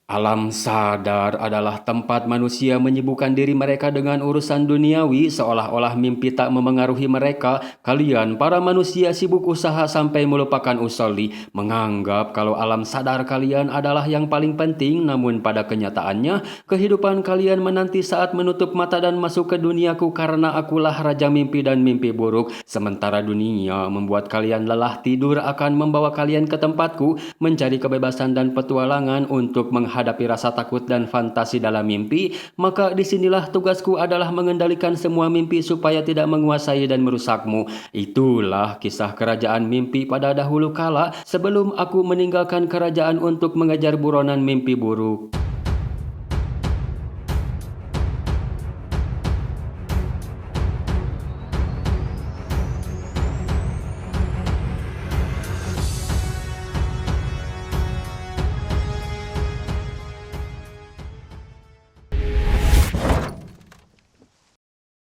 Alam sadar adalah tempat manusia menyibukkan diri mereka dengan urusan duniawi seolah-olah mimpi tak memengaruhi mereka. Kalian, para manusia sibuk usaha sampai melupakan usoli, menganggap kalau alam sadar kalian adalah yang paling penting, namun pada kenyataannya, kehidupan kalian menanti saat menutup mata dan masuk ke duniaku karena akulah raja mimpi dan mimpi buruk. Sementara dunia membuat kalian lelah tidur akan membawa kalian ke tempatku, mencari kebebasan dan petualangan untuk menghadapi rasa takut dan fantasi dalam mimpi, maka disinilah tugasku adalah mengendalikan semua mimpi supaya tidak menguasai dan merusakmu. Itulah kisah kerajaan mimpi pada dahulu kala sebelum aku meninggalkan kerajaan untuk mengejar buronan mimpi buruk.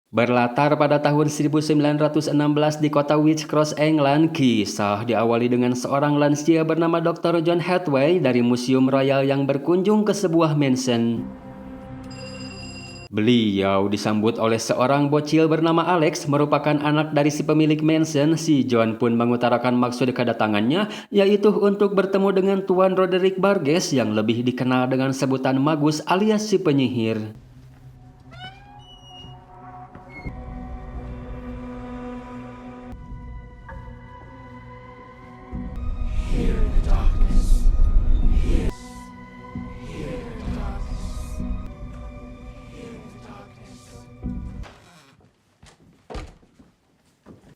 Berlatar pada tahun 1916 di kota Whitcross, England, kisah diawali dengan seorang lansia bernama Dr. John Hathaway dari Museum Royal yang berkunjung ke sebuah mansion. Beliau disambut oleh seorang bocil bernama Alex, merupakan anak dari si pemilik mansion. Si John pun mengutarakan maksud kedatangannya, yaitu untuk bertemu dengan Tuan Roderick Burgess yang lebih dikenal dengan sebutan Magus alias si penyihir.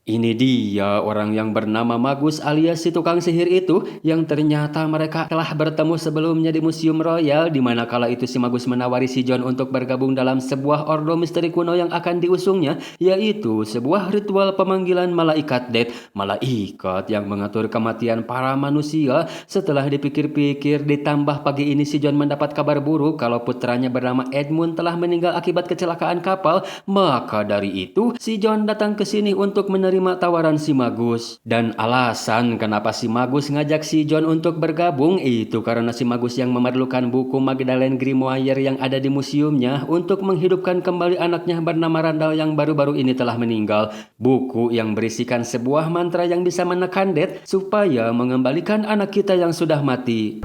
Ini dia orang yang bernama Magus alias si tukang sihir itu yang ternyata mereka telah bertemu sebelumnya di Museum Royal, di mana kala itu si Magus menawari si John untuk bergabung dalam sebuah ordo misteri kuno yang akan diusungnya, yaitu sebuah ritual pemanggilan malaikat death, malaikat yang mengatur kematian para manusia. Setelah dipikir-pikir, ditambah pagi ini si John mendapat kabar buruk kalau putranya bernama Edmund telah meninggal akibat kecelakaan kapal, maka dari itu si John datang ke sini untuk menerima tawaran si Magus. Dan alasan kenapa si Magus ngajak si John untuk bergabung itu karena si Magus yang memerlukan buku Magdalene Grimoire yang ada di museumnya untuk menghidupkan kembali anaknya bernama Randall yang baru-baru ini telah meninggal. Buku yang berisikan sebuah mantra yang bisa menekan death supaya mengembalikan anak kita yang sudah mati.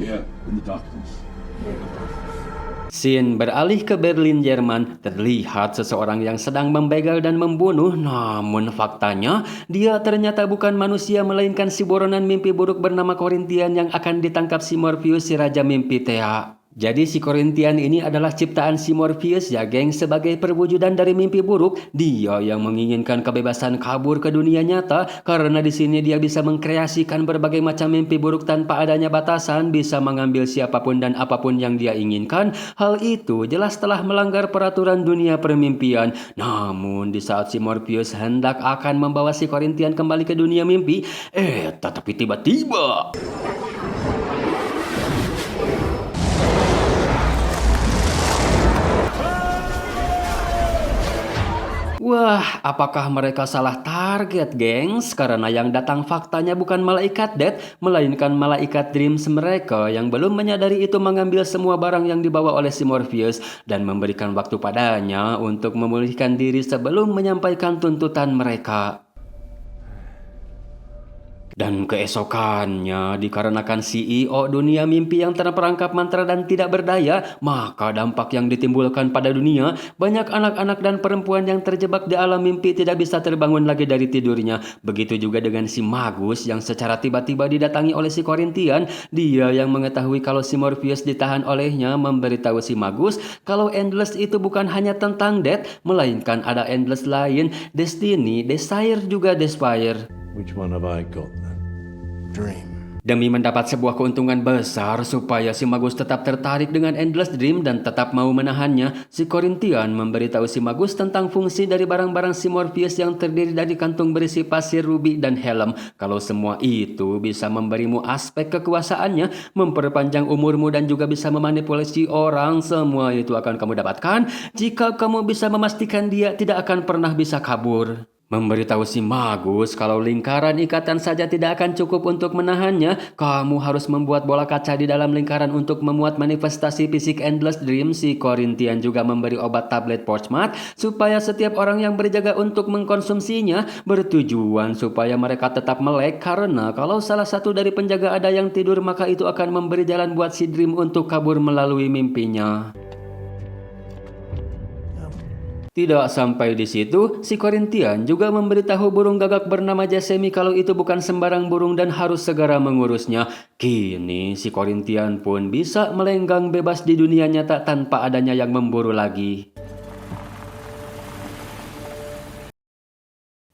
Here, in the darkness. Scene beralih ke Berlin, Jerman. Terlihat seseorang yang sedang membegal dan membunuh, namun faktanya dia ternyata bukan manusia melainkan si buronan mimpi buruk bernama Korintian yang akan ditangkap si Morpheus, si raja mimpi Thea. Jadi si Korintian ini adalah ciptaan si Morpheus ya geng, sebagai perwujudan dari mimpi buruk. Dia yang menginginkan kebebasan kabur ke dunia nyata karena di sini dia bisa mengkreasikan berbagai macam mimpi buruk tanpa adanya batasan, bisa mengambil siapapun dan apapun yang dia inginkan. Hal itu jelas telah melanggar peraturan dunia permimpian. Namun di saat si Morpheus hendak akan membawa si Korintian kembali ke dunia mimpi, tetapi tiba-tiba wah, apakah mereka salah target, gengs? Karena yang datang faktanya bukan malaikat death, melainkan malaikat dreams mereka yang belum menyadari itu mengambil semua barang yang dibawa oleh si Morpheus dan memberikan waktu padanya untuk memulihkan diri sebelum menyampaikan tuntutan mereka. Dan keesokannya, dikarenakan CEO dunia mimpi yang terperangkap mantra dan tidak berdaya, maka dampak yang ditimbulkan pada dunia, banyak anak-anak dan perempuan yang terjebak di alam mimpi tidak bisa terbangun lagi dari tidurnya. Begitu juga dengan si Magus yang secara tiba-tiba didatangi oleh si Korintian. Dia yang mengetahui kalau si Morpheus ditahan olehnya memberitahu si Magus kalau Endless itu bukan hanya tentang death, melainkan ada Endless lain, Destiny, Desire juga Despair. Which one have I got then? Dream. Demi mendapat sebuah keuntungan besar supaya si Magus tetap tertarik dengan Endless Dream dan tetap mau menahannya, si Corinthian memberitahu si Magus tentang fungsi dari barang-barang si Morpheus yang terdiri dari kantung berisi pasir, rubi, dan helm. Kalau semua itu bisa memberimu aspek kekuasaannya, memperpanjang umurmu dan juga bisa memanipulasi orang, semua itu akan kamu dapatkan jika kamu bisa memastikan dia tidak akan pernah bisa kabur. Memberitahu si Magus kalau lingkaran ikatan saja tidak akan cukup untuk menahannya, kamu harus membuat bola kaca di dalam lingkaran untuk memuat manifestasi fisik Endless Dream. Si Corinthian juga memberi obat tablet Porchmat supaya setiap orang yang berjaga untuk mengkonsumsinya, bertujuan supaya mereka tetap melek, karena kalau salah satu dari penjaga ada yang tidur maka itu akan memberi jalan buat si Dream untuk kabur melalui mimpinya. Tidak sampai di situ, si Corinthian juga memberitahu burung gagak bernama Jasemi kalau itu bukan sembarang burung dan harus segera mengurusnya. Kini si Corinthian pun bisa melenggang bebas di dunia nyata tanpa adanya yang memburu lagi.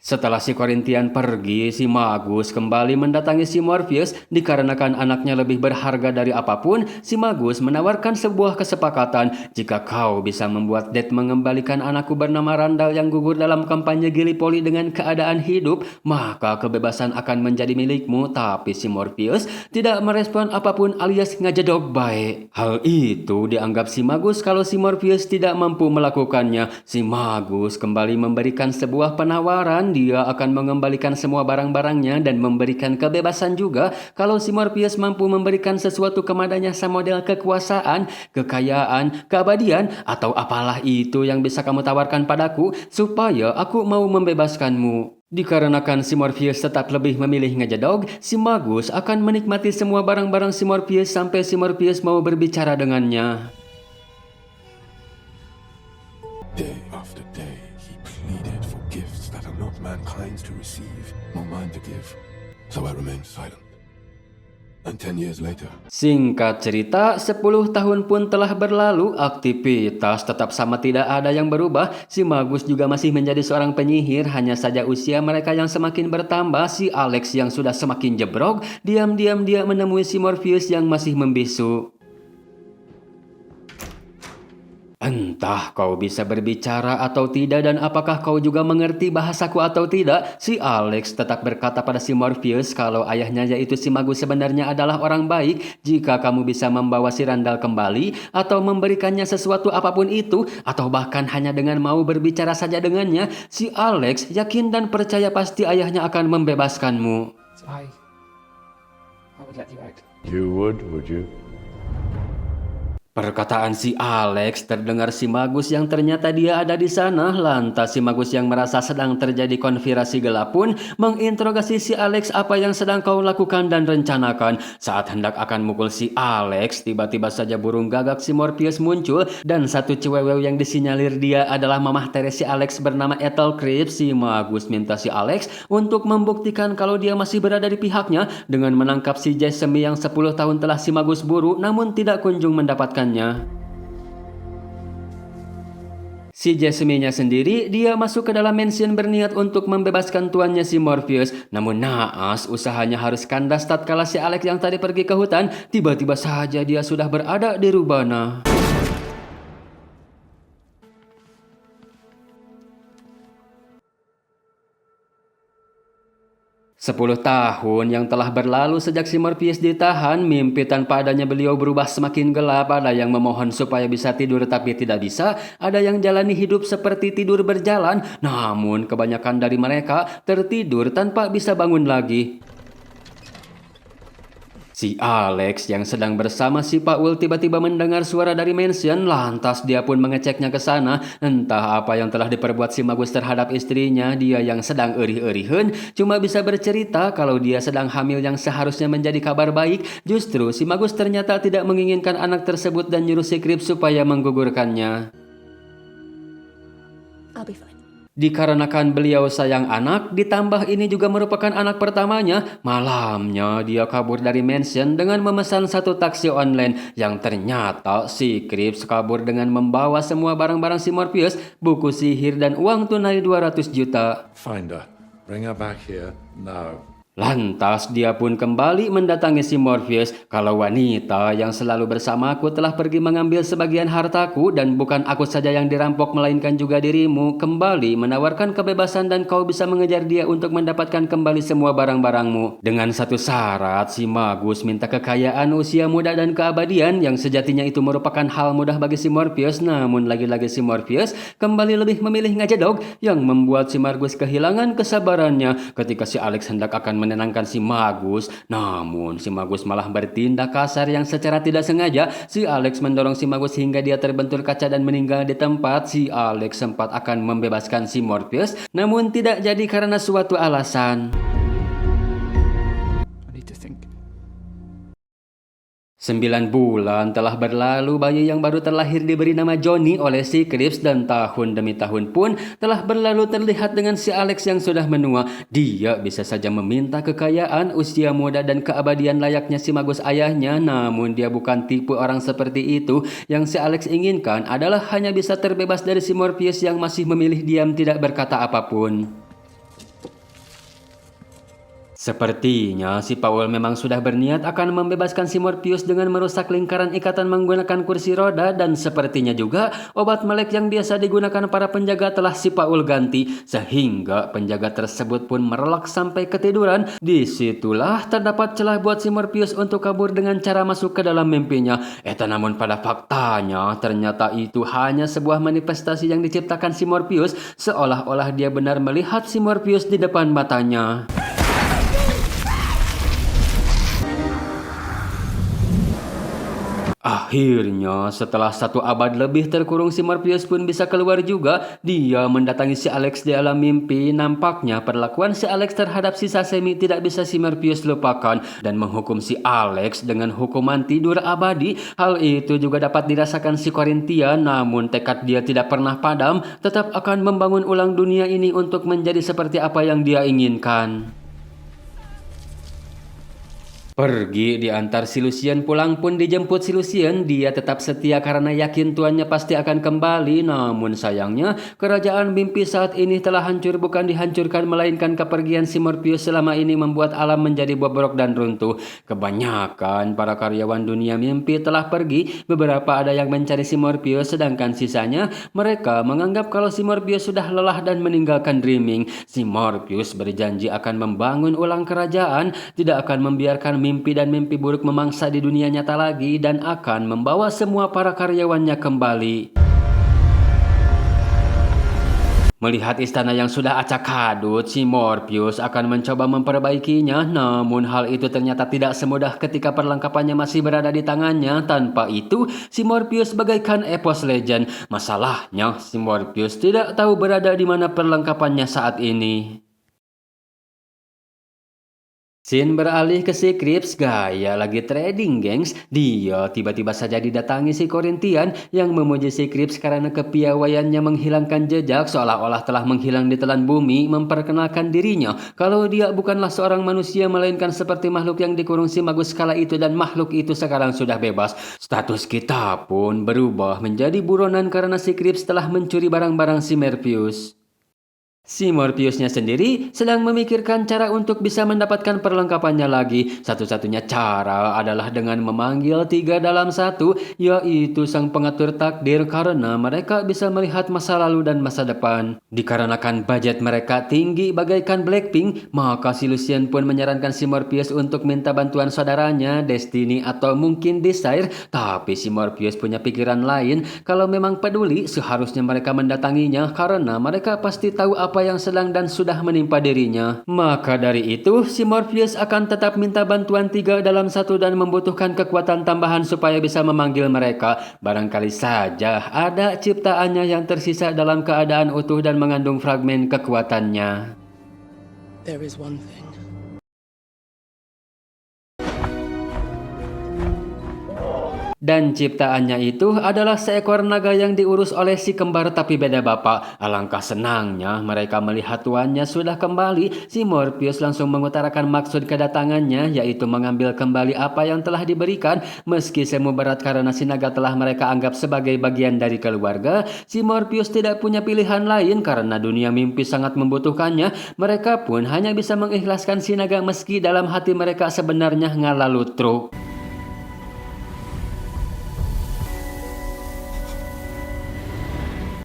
Setelah si Corinthian pergi, si Magus kembali mendatangi si Morpheus. Dikarenakan anaknya lebih berharga dari apapun, si Magus menawarkan sebuah kesepakatan. Jika kau bisa membuat Death mengembalikan anakku bernama Randall yang gugur dalam kampanye Gallipoli dengan keadaan hidup, maka kebebasan akan menjadi milikmu. Tapi si Morpheus tidak merespon apapun alias ngajedog baik. Hal itu dianggap si Magus kalau si Morpheus tidak mampu melakukannya. Si Magus kembali memberikan sebuah penawaran. Dia akan mengembalikan semua barang-barangnya dan memberikan kebebasan juga kalau si Morpheus mampu memberikan sesuatu kepadanya semodel kekuasaan, kekayaan, keabadian, atau apalah itu yang bisa kamu tawarkan padaku supaya aku mau membebaskanmu. Dikarenakan si Morpheus tetap lebih memilih ngejedog, si Magus akan menikmati semua barang-barang si Morpheus sampai si Morpheus mau berbicara dengannya. Day after day, he pleaded for gifts that are not mankind's to receive, nor mine to give. So I remained silent. And 10 years later, Singkat cerita, 10 tahun pun telah berlalu, aktivitas tetap sama, tidak ada yang berubah. Si Magus juga masih menjadi seorang penyihir, hanya saja usia mereka yang semakin bertambah. Si Alex yang sudah semakin jebrok, diam-diam dia menemui si Morpheus yang masih membisu. Entah kau bisa berbicara atau tidak dan apakah kau juga mengerti bahasaku atau tidak, si Alex tetap berkata pada si Morpheus kalau ayahnya yaitu si Magus sebenarnya adalah orang baik. Jika kamu bisa membawa si Randall kembali atau memberikannya sesuatu apapun itu, atau bahkan hanya dengan mau berbicara saja dengannya, si Alex yakin dan percaya pasti ayahnya akan membebaskanmu. I would let you out. You would you? Perkataan si Alex terdengar si Magus yang ternyata dia ada di sana. Lantas si Magus yang merasa sedang terjadi konspirasi gelap pun menginterogasi si Alex apa yang sedang kau lakukan dan rencanakan. Saat hendak akan mukul si Alex, tiba-tiba saja burung gagak si Morpheus muncul dan satu cewewew yang disinyalir dia adalah mamah tiri si Alex bernama Ethel Cripps. Si Magus minta si Alex untuk membuktikan kalau dia masih berada di pihaknya dengan menangkap si Jasemi yang 10 tahun telah si Magus buru namun tidak kunjung mendapatkan. Si Jasmine-nya sendiri, dia masuk ke dalam mansion berniat untuk membebaskan tuannya si Morpheus. Namun naas, usahanya harus kandas tatkala si Alex yang tadi pergi ke hutan, tiba-tiba saja dia sudah berada di rubana. 10 tahun yang telah berlalu sejak si Morpheus ditahan, mimpi tanpa adanya beliau berubah semakin gelap. Ada yang memohon supaya bisa tidur tapi tidak bisa. Ada yang jalani hidup seperti tidur berjalan. Namun kebanyakan dari mereka tertidur tanpa bisa bangun lagi. Si Alex yang sedang bersama si Paul tiba-tiba mendengar suara dari mansion, lantas dia pun mengeceknya ke sana. Entah apa yang telah diperbuat si Magus terhadap istrinya, dia yang sedang erih-erihan cuma bisa bercerita kalau dia sedang hamil yang seharusnya menjadi kabar baik. Justru si Magus ternyata tidak menginginkan anak tersebut dan nyuruh si Cripps supaya menggugurkannya. I'll be fine. Dikarenakan beliau sayang anak, ditambah ini juga merupakan anak pertamanya, malamnya dia kabur dari mansion dengan memesan satu taksi online yang ternyata si Cripps kabur dengan membawa semua barang-barang si Morpheus, buku sihir dan uang tunai 200 juta. Find her. Bring her back here now. Lantas dia pun kembali mendatangi si Morpheus. Kalau wanita yang selalu bersamaku telah pergi mengambil sebagian hartaku dan bukan aku saja yang dirampok melainkan juga dirimu, kembali menawarkan kebebasan dan kau bisa mengejar dia untuk mendapatkan kembali semua barang-barangmu. Dengan satu syarat, si Magus minta kekayaan, usia muda dan keabadian yang sejatinya itu merupakan hal mudah bagi si Morpheus. Namun lagi-lagi si Morpheus kembali lebih memilih ngajedog yang membuat si Magus kehilangan kesabarannya ketika si Alex hendak akan menenangkan si Magus. Namun si Magus malah bertindak kasar yang secara tidak sengaja si Alex mendorong si Magus hingga dia terbentur kaca dan meninggal di tempat. Si Alex sempat akan membebaskan si Morpheus, namun tidak jadi karena suatu alasan. I need to think. 9 bulan telah berlalu, bayi yang baru terlahir diberi nama Johnny oleh si Krips dan tahun demi tahun pun telah berlalu terlihat dengan si Alex yang sudah menua. Dia bisa saja meminta kekayaan, usia muda dan keabadian layaknya si Magus ayahnya, namun dia bukan tipe orang seperti itu. Yang si Alex inginkan adalah hanya bisa terbebas dari si Morpheus yang masih memilih diam tidak berkata apapun. Sepertinya si Paul memang sudah berniat akan membebaskan si Morpheus dengan merusak lingkaran ikatan menggunakan kursi roda, dan sepertinya juga obat melek yang biasa digunakan para penjaga telah si Paul ganti sehingga penjaga tersebut pun merelak sampai ketiduran. Disitulah terdapat celah buat si Morpheus untuk kabur dengan cara masuk ke dalam mimpinya. Namun pada faktanya ternyata itu hanya sebuah manifestasi yang diciptakan si Morpheus, seolah-olah dia benar melihat si Morpheus di depan matanya. Akhirnya, setelah 1 abad lebih terkurung, si Morpheus pun bisa keluar juga. Dia mendatangi si Alex di alam mimpi. Nampaknya perlakuan si Alex terhadap si Sasemi tidak bisa si Morpheus lupakan dan menghukum si Alex dengan hukuman tidur abadi. Hal itu juga dapat dirasakan si Corinthia, namun tekad dia tidak pernah padam, tetap akan membangun ulang dunia ini untuk menjadi seperti apa yang dia inginkan. Pergi diantar si Lucien, pulang pun dijemput si Lucien. Dia tetap setia karena yakin tuannya pasti akan kembali. Namun sayangnya kerajaan mimpi saat ini telah hancur, bukan dihancurkan melainkan kepergian si Morpheus selama ini membuat alam menjadi bobrok dan runtuh. Kebanyakan para karyawan dunia mimpi telah pergi. Beberapa ada yang mencari si Morpheus, sedangkan sisanya mereka menganggap kalau si Morpheus sudah lelah dan meninggalkan Dreaming. Si Morpheus berjanji akan membangun ulang kerajaan, tidak akan membiarkan mimpi dan mimpi buruk memangsa di dunia nyata lagi, dan akan membawa semua para karyawannya kembali. Melihat istana yang sudah acak adut, si Morpheus akan mencoba memperbaikinya, namun hal itu ternyata tidak semudah ketika perlengkapannya masih berada di tangannya. Tanpa itu, si Morpheus bagaikan epos legend. Masalahnya, si Morpheus tidak tahu berada di mana perlengkapannya saat ini. Scene beralih ke si Krips, gaya lagi trading gengs. Dia tiba-tiba saja didatangi si Corinthian yang memuji si Krips karena kepiawaiannya menghilangkan jejak, seolah-olah telah menghilang di telan bumi, memperkenalkan dirinya kalau dia bukanlah seorang manusia melainkan seperti makhluk yang dikurung si Magus kala itu, dan makhluk itu sekarang sudah bebas. Status kita pun berubah menjadi buronan karena si Krips telah mencuri barang-barang si Morpheus. Si Morpheusnya sendiri sedang memikirkan cara untuk bisa mendapatkan perlengkapannya lagi. Satu-satunya cara adalah dengan memanggil 3 dalam 1, yaitu sang pengatur takdir, karena mereka bisa melihat masa lalu dan masa depan. Dikarenakan budget mereka tinggi bagaikan Blackpink, maka si Lucien pun menyarankan si Morpheus untuk minta bantuan saudaranya, Destiny atau mungkin Desire. Tapi si Morpheus punya pikiran lain. Kalau memang peduli, seharusnya mereka mendatanginya karena mereka pasti tahu apa yang sedang dan sudah menimpa dirinya. Maka dari itu, si Morpheus akan tetap minta bantuan 3 dalam 1 dan membutuhkan kekuatan tambahan supaya bisa memanggil mereka. Barangkali saja ada ciptaannya yang tersisa dalam keadaan utuh dan mengandung fragmen kekuatannya. There is one thing. Dan ciptaannya itu adalah seekor naga yang diurus oleh si kembar tapi beda bapak. Alangkah senangnya mereka melihat tuannya sudah kembali. Si Morpheus langsung mengutarakan maksud kedatangannya, yaitu mengambil kembali apa yang telah diberikan. Meski semu berat karena si naga telah mereka anggap sebagai bagian dari keluarga, si Morpheus tidak punya pilihan lain karena dunia mimpi sangat membutuhkannya. Mereka pun hanya bisa mengikhlaskan si naga meski dalam hati mereka sebenarnya ngalalutruk.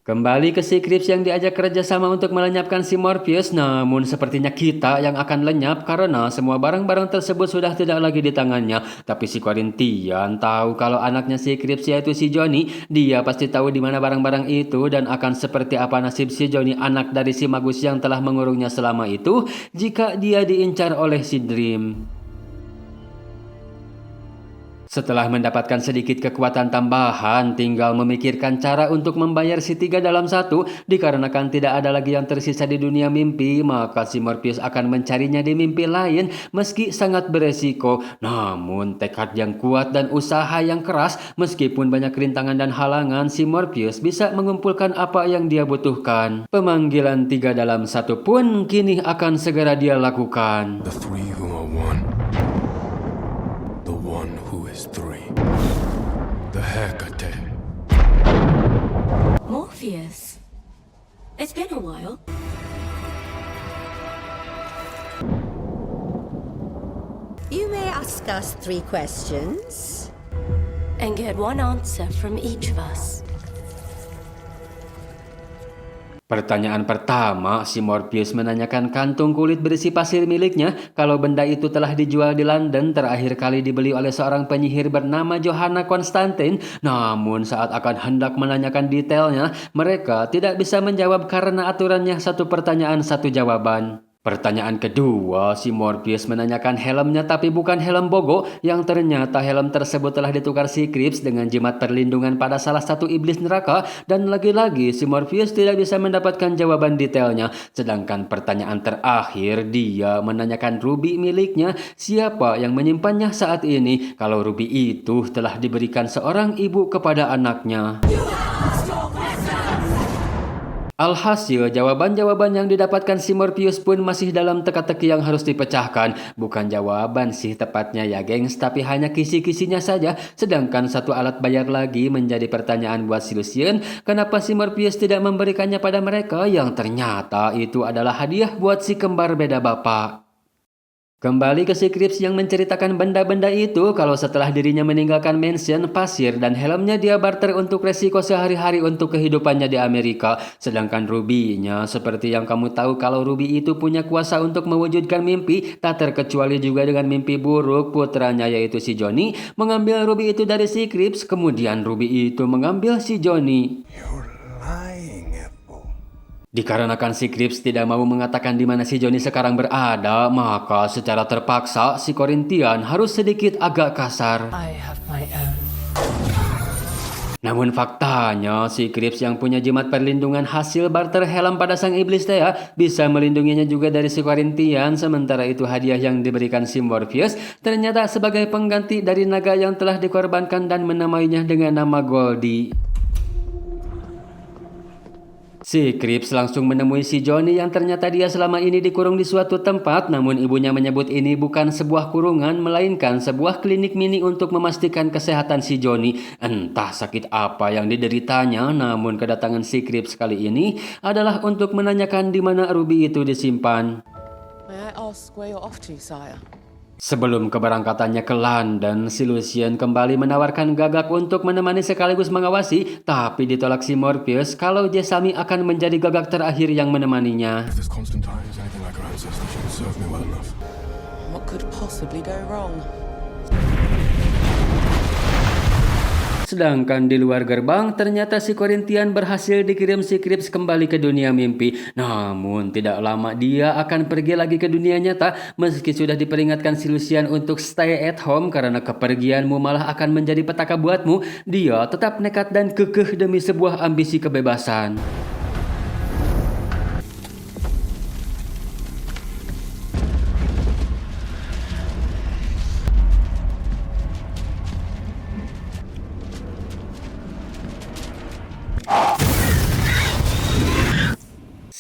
Kembali ke si Krips yang diajak kerjasama untuk melenyapkan si Morpheus, namun sepertinya kita yang akan lenyap karena semua barang-barang tersebut sudah tidak lagi di tangannya. Tapi si Corinthian tahu kalau anaknya si Krips yaitu si Johnny. Dia pasti tahu di mana barang-barang itu dan akan seperti apa nasib si Johnny, anak dari si Magus yang telah mengurungnya selama itu, jika dia diincar oleh si Dream. Setelah mendapatkan sedikit kekuatan tambahan, tinggal memikirkan cara untuk membayar si 3 dalam 1. Dikarenakan tidak ada lagi yang tersisa di dunia mimpi, maka si Morpheus akan mencarinya di mimpi lain meski sangat beresiko. Namun tekad yang kuat dan usaha yang keras, meskipun banyak rintangan dan halangan, si Morpheus bisa mengumpulkan apa yang dia butuhkan. Pemanggilan 3 dalam 1 pun kini akan segera dia lakukan. The three who are one. The one who is three. The Hecate. Morpheus. It's been a while. You may ask us 3 questions. And get one answer from each of us. Pertanyaan pertama, si Morpheus menanyakan kantung kulit berisi pasir miliknya. Kalau benda itu telah dijual di London, terakhir kali dibeli oleh seorang penyihir bernama Johanna Constantine. Namun saat akan hendak menanyakan detailnya, mereka tidak bisa menjawab karena aturannya 1 pertanyaan 1 jawaban. Pertanyaan kedua, si Morpheus menanyakan helmnya tapi bukan helm bogo, yang ternyata helm tersebut telah ditukar si Krips dengan jimat perlindungan pada salah satu iblis neraka, dan lagi-lagi si Morpheus tidak bisa mendapatkan jawaban detailnya. Sedangkan pertanyaan terakhir, dia menanyakan rubi miliknya, siapa yang menyimpannya saat ini, kalau rubi itu telah diberikan seorang ibu kepada anaknya. Alhasil, jawaban-jawaban yang didapatkan si Morpheus pun masih dalam teka-teki yang harus dipecahkan. Bukan jawaban sih tepatnya ya gengs, tapi hanya kisi-kisinya saja. Sedangkan 1 alat bayar lagi menjadi pertanyaan buat si Lucien. Kenapa si Morpheus tidak memberikannya pada mereka, yang ternyata itu adalah hadiah buat si kembar beda bapak. Kembali ke si Krips yang menceritakan benda-benda itu, kalau setelah dirinya meninggalkan mansion, pasir, dan helmnya dia barter untuk resiko sehari-hari untuk kehidupannya di Amerika. Sedangkan rubinya, seperti yang kamu tahu kalau rubi itu punya kuasa untuk mewujudkan mimpi, tak terkecuali juga dengan mimpi buruk. Putranya yaitu si Johnny mengambil rubi itu dari si Krips, kemudian rubi itu mengambil si Johnny. You're lying, Apple. Dikarenakan si Krips tidak mau mengatakan di mana si Johnny sekarang berada, maka secara terpaksa si Corinthian harus sedikit agak kasar. I have my own. Namun faktanya, si Krips yang punya jimat perlindungan hasil barter helm pada sang iblis Thea bisa melindunginya juga dari si Corinthian. Sementara itu hadiah yang diberikan si Morpheus ternyata sebagai pengganti dari naga yang telah dikorbankan dan menamainya dengan nama Goldie. Si Krips langsung menemui si Johnny yang ternyata dia selama ini dikurung di suatu tempat, namun ibunya menyebut ini bukan sebuah kurungan, melainkan sebuah klinik mini untuk memastikan kesehatan si Johnny. Entah sakit apa yang dideritanya, namun kedatangan si Krips kali ini adalah untuk menanyakan di mana rubi itu disimpan. May I ask where you're off to, sire? Sebelum keberangkatannya ke London, si Lucien kembali menawarkan Gagak untuk menemani sekaligus mengawasi, tapi ditolak si Morpheus kalau Jessamine akan menjadi Gagak terakhir yang menemaninya. If this Constantine is anything like her ancestor, she would serve me well enough. What could possibly go wrong? Sedangkan di luar gerbang, ternyata si Corinthian berhasil dikirim si Krips kembali ke dunia mimpi. Namun tidak lama dia akan pergi lagi ke dunia nyata. Meski sudah diperingatkan si Lucien untuk stay at home karena kepergianmu malah akan menjadi petaka buatmu, dia tetap nekat dan kekeh demi sebuah ambisi kebebasan.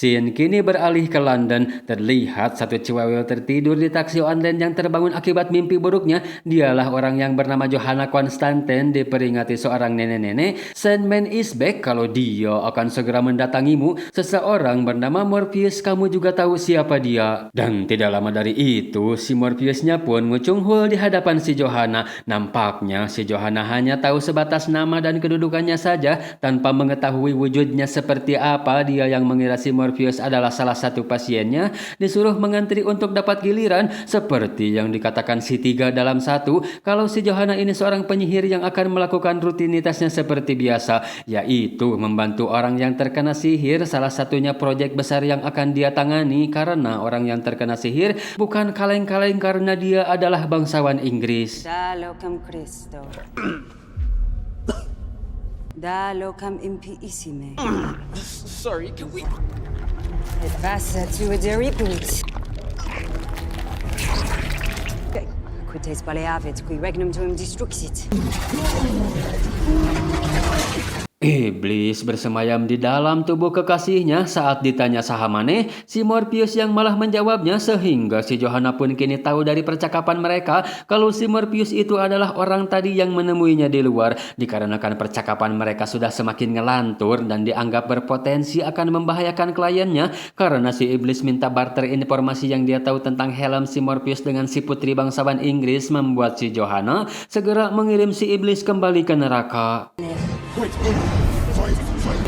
Scene kini beralih ke London. Terlihat satu cewek tertidur di taksi online yang terbangun akibat mimpi buruknya. Dialah orang yang bernama Johanna Constantine. Diperingati seorang nenek-nenek, Sandman is back kalau dia akan segera mendatangimu. Seseorang bernama Morpheus, kamu juga tahu siapa dia. Dan tidak lama dari itu, si Morpheusnya pun ngucunghul di hadapan si Johanna. Nampaknya si Johanna hanya tahu sebatas nama dan kedudukannya saja, tanpa mengetahui wujudnya seperti apa. Dia yang mengira si Morpheus adalah salah satu pasiennya, disuruh mengantri untuk dapat giliran, seperti yang dikatakan si 3 dalam 1, kalau si Johanna ini seorang penyihir yang akan melakukan rutinitasnya seperti biasa, yaitu membantu orang yang terkena sihir. Salah satunya proyek besar yang akan dia tangani, karena orang yang terkena sihir bukan kaleng-kaleng karena dia adalah bangsawan Inggris. Da locam Christo. Da locam impiissime. Sorry, can we... Et passa tu de reboot. Quutes baleavit qui regnum tuum destruxit. Iblis bersemayam di dalam tubuh kekasihnya. Saat ditanya sahamane, si Morpheus yang malah menjawabnya, sehingga si Johanna pun kini tahu dari percakapan mereka kalau si Morpheus itu adalah orang tadi yang menemuinya di luar. Dikarenakan percakapan mereka sudah semakin ngelantur dan dianggap berpotensi akan membahayakan kliennya, karena si Iblis minta barter informasi yang dia tahu tentang helm si Morpheus dengan si putri bangsawan Inggris, membuat si Johanna segera mengirim si Iblis kembali ke neraka.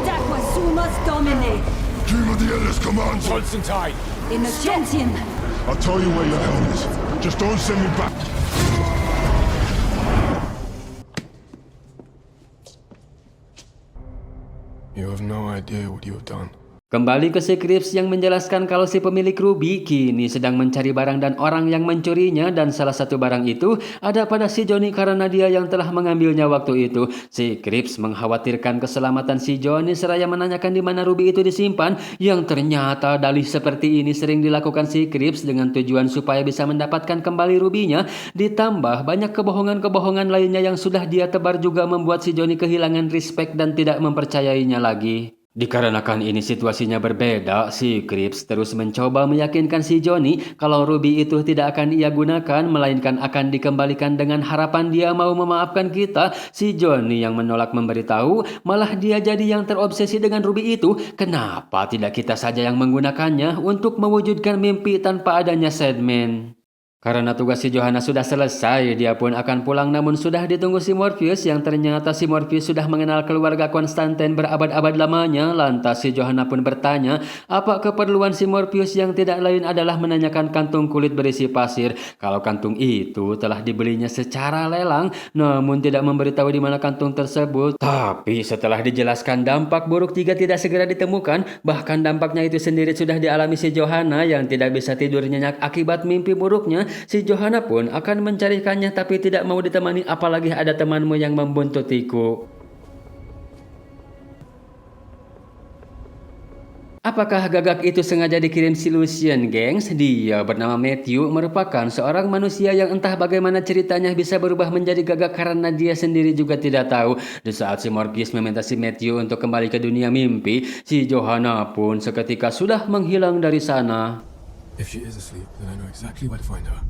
Daqua sumus domine. Dream of the Endless Commands! Constantine! Innocentium. I'll tell you where your helm is. Just don't send me back. You have no idea what you have done. Kembali ke si Krips yang menjelaskan kalau si pemilik Ruby kini sedang mencari barang dan orang yang mencurinya, dan salah satu barang itu ada pada si Johnny karena dia yang telah mengambilnya waktu itu. Si Krips mengkhawatirkan keselamatan si Johnny seraya menanyakan di mana Ruby itu disimpan, yang ternyata dalih seperti ini sering dilakukan si Krips dengan tujuan supaya bisa mendapatkan kembali Ruby-nya. Ditambah banyak kebohongan-kebohongan lainnya yang sudah dia tebar juga membuat si Johnny kehilangan respect dan tidak mempercayainya lagi. Dikarenakan ini situasinya berbeda, si Krips terus mencoba meyakinkan si Johnny kalau Ruby itu tidak akan ia gunakan, melainkan akan dikembalikan dengan harapan dia mau memaafkan kita. Si Johnny yang menolak memberitahu, malah dia jadi yang terobsesi dengan Ruby itu. Kenapa tidak kita saja yang menggunakannya untuk mewujudkan mimpi tanpa adanya Sandman? Karena tugas si Johanna sudah selesai, dia pun akan pulang, namun sudah ditunggu si Morpheus, yang ternyata si Morpheus sudah mengenal keluarga Constantine berabad-abad lamanya. Lantas si Johanna pun bertanya, apa keperluan si Morpheus yang tidak lain adalah menanyakan kantung kulit berisi pasir. Kalau kantung itu telah dibelinya secara lelang, namun tidak memberitahu di mana kantung tersebut. Tapi setelah dijelaskan dampak buruk jika tidak segera ditemukan, bahkan dampaknya itu sendiri sudah dialami si Johanna yang tidak bisa tidur nyenyak akibat mimpi buruknya. Si Johanna pun akan mencarikannya tapi tidak mau ditemani, apalagi ada temanmu yang membuntutiku. Apakah gagak itu sengaja dikirim si Lucian, gengs? Dia bernama Matthew, merupakan seorang manusia yang entah bagaimana ceritanya bisa berubah menjadi gagak karena dia sendiri juga tidak tahu. Di saat si Morpheus meminta si Matthew untuk kembali ke dunia mimpi, si Johanna pun seketika sudah menghilang dari sana. If she is asleep, then I know exactly where to find her.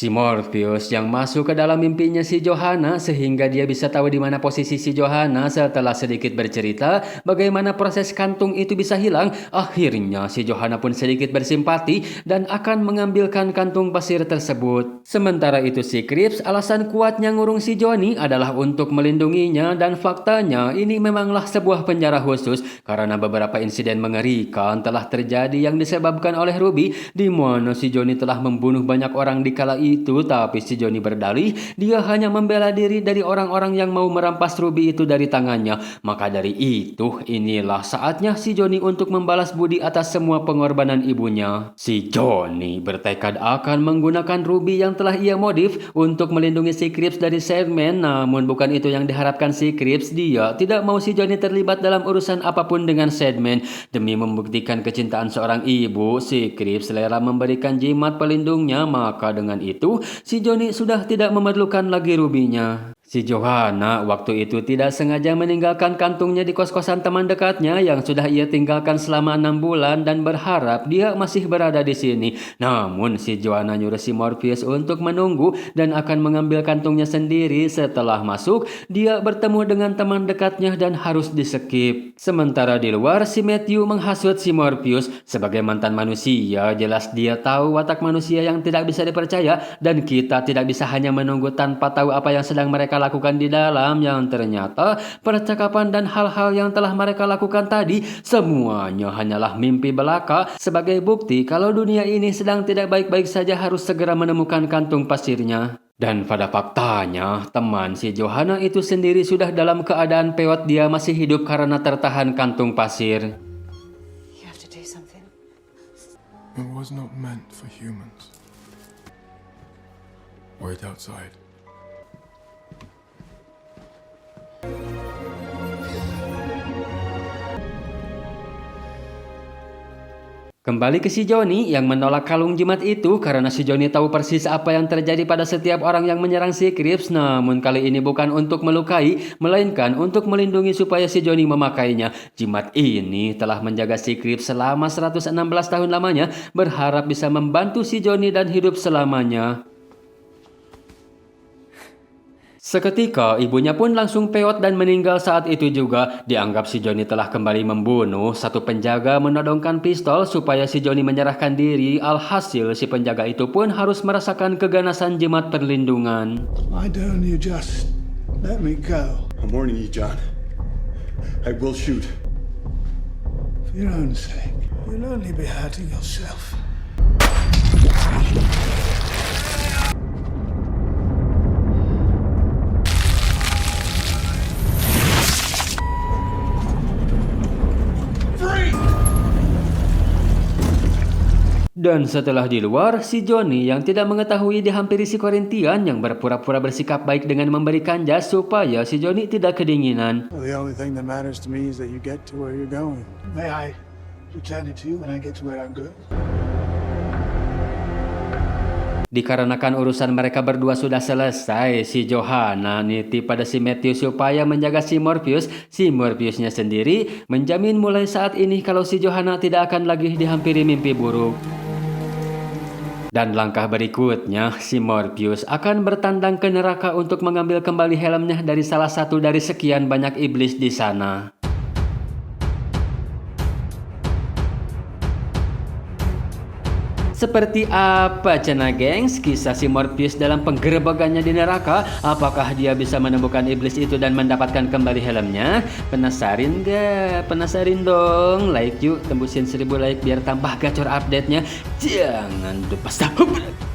Si Morpheus yang masuk ke dalam mimpinya si Johanna sehingga dia bisa tahu di mana posisi si Johanna. Setelah sedikit bercerita bagaimana proses kantung itu bisa hilang, akhirnya si Johanna pun sedikit bersimpati dan akan mengambilkan kantung pasir tersebut. Sementara itu si Krips alasan kuatnya ngurung si Johnny adalah untuk melindunginya, dan faktanya ini memanglah sebuah penjara khusus karena beberapa insiden mengerikan telah terjadi yang disebabkan oleh Ruby, di mana si Johnny telah membunuh banyak orang di kala itu, tapi si Johnny berdalih dia hanya membela diri dari orang-orang yang mau merampas ruby itu dari tangannya. Maka dari itu, inilah saatnya si Johnny untuk membalas budi atas semua pengorbanan ibunya. Si Johnny bertekad akan menggunakan ruby yang telah ia modif untuk melindungi si Krips dari Sandman. Namun bukan itu yang diharapkan si Krips. Dia tidak mau si Johnny terlibat dalam urusan apapun dengan Sandman. Demi membuktikan kecintaan seorang ibu, si Krips rela memberikan jimat pelindungnya. Maka dengan itu, si Johnny sudah tidak memerlukan lagi rubinya. Si Johanna waktu itu tidak sengaja meninggalkan kantungnya di kos-kosan teman dekatnya yang sudah ia tinggalkan selama 6 bulan dan berharap dia masih berada di sini. Namun si Johanna nyuruh si Morpheus untuk menunggu dan akan mengambil kantungnya sendiri. Setelah masuk, dia bertemu dengan teman dekatnya dan harus di-skip. Sementara di luar, si Matthew menghasut si Morpheus. Sebagai mantan manusia, jelas dia tahu watak manusia yang tidak bisa dipercaya dan kita tidak bisa hanya menunggu tanpa tahu apa yang sedang mereka lakukan di dalam, yang ternyata percakapan dan hal-hal yang telah mereka lakukan tadi semuanya hanyalah mimpi belaka. Sebagai bukti kalau dunia ini sedang tidak baik-baik saja, harus segera menemukan kantung pasirnya. Dan pada faktanya, teman si Johanna itu sendiri sudah dalam keadaan pewot. Dia masih hidup karena tertahan kantung pasir. You have to do something. It was not meant for humans. Wait outside. Kembali ke si Johnny yang menolak kalung jimat itu karena si Johnny tahu persis apa yang terjadi pada setiap orang yang menyerang si Krips. Namun kali ini bukan untuk melukai, melainkan untuk melindungi supaya si Johnny memakainya. Jimat ini telah menjaga si Krips selama 116 tahun lamanya, berharap bisa membantu si Johnny dan hidup selamanya. Seketika ibunya pun langsung peot dan meninggal saat itu juga. Dianggap si Johnny telah kembali membunuh. Satu penjaga menodongkan pistol supaya si Johnny menyerahkan diri. Alhasil si penjaga itu pun harus merasakan keganasan jimat perlindungan. Why don't you just let me go? I'm warning you, John. I will shoot. For your own sake. You'll only be hurting yourself. Dan setelah di luar, si Johnny yang tidak mengetahui dihampiri si Korintian yang berpura-pura bersikap baik dengan memberikan jas supaya si Johnny tidak kedinginan. Well, the only thing that matters to me is that you get to where you're going. May I return it to you when I get to where I'm going? Dikarenakan urusan mereka berdua sudah selesai, si Johanna nitip pada si Matthew supaya menjaga si Morpheus. Si Morpheusnya sendiri menjamin mulai saat ini kalau si Johanna tidak akan lagi dihampiri mimpi buruk. Dan langkah berikutnya, si Morpheus akan bertandang ke neraka untuk mengambil kembali helmnya dari salah satu dari sekian banyak iblis di sana. Seperti apa cenah gengs kisah si Morpheus dalam penggerebekannya di neraka? Apakah dia bisa menemukan iblis itu dan mendapatkan kembali helmnya? Penasarin gak? Penasarin dong. Like yuk, tembusin 1000 like biar tambah gacor update-nya. Jangan lupa subscribe.